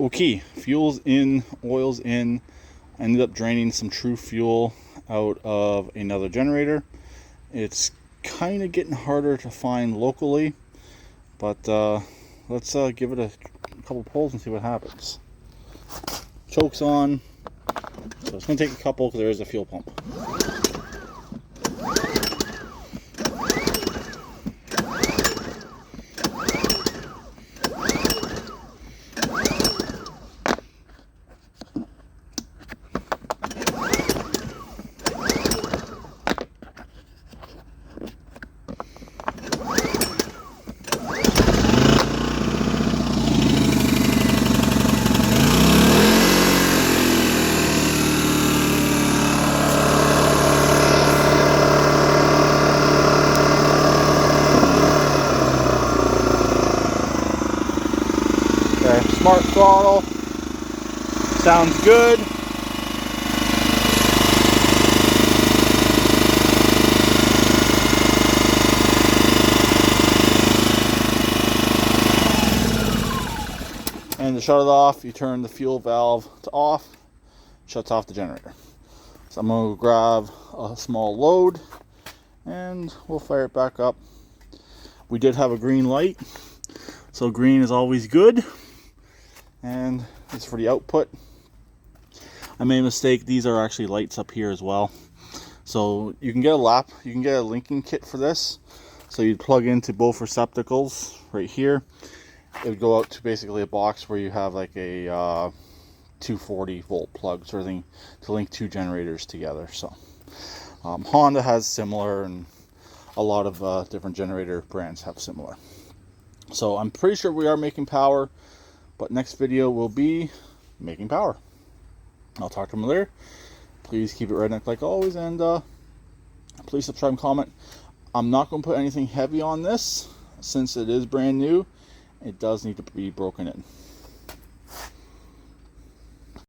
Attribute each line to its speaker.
Speaker 1: Okay, fuel's in, oil's in. I ended up draining some true fuel out of another generator. It's kind of getting harder to find locally, but let's give it a couple pulls and see what happens. Choke's on, so it's going to take a couple because there is a fuel pump. Okay, smart throttle, sounds good. And to shut it off, you turn the fuel valve to off, shuts off the generator. So I'm going to grab a small load and we'll fire it back up. We did have a green light, so green is always good. And it's for the output. I made a mistake, these are actually lights up here as well. So you can get a linking kit for this. So you'd plug into both receptacles right here. It would go out to basically a box where you have like a 240 volt plug sort of thing to link two generators together. So Honda has similar, and a lot of different generator brands have similar. So I'm pretty sure we are making power, but next video will be making power. I'll talk to them later. Please keep it redneck like always, and please subscribe and comment. I'm not going to put anything heavy on this since it is brand new. It does need to be broken in.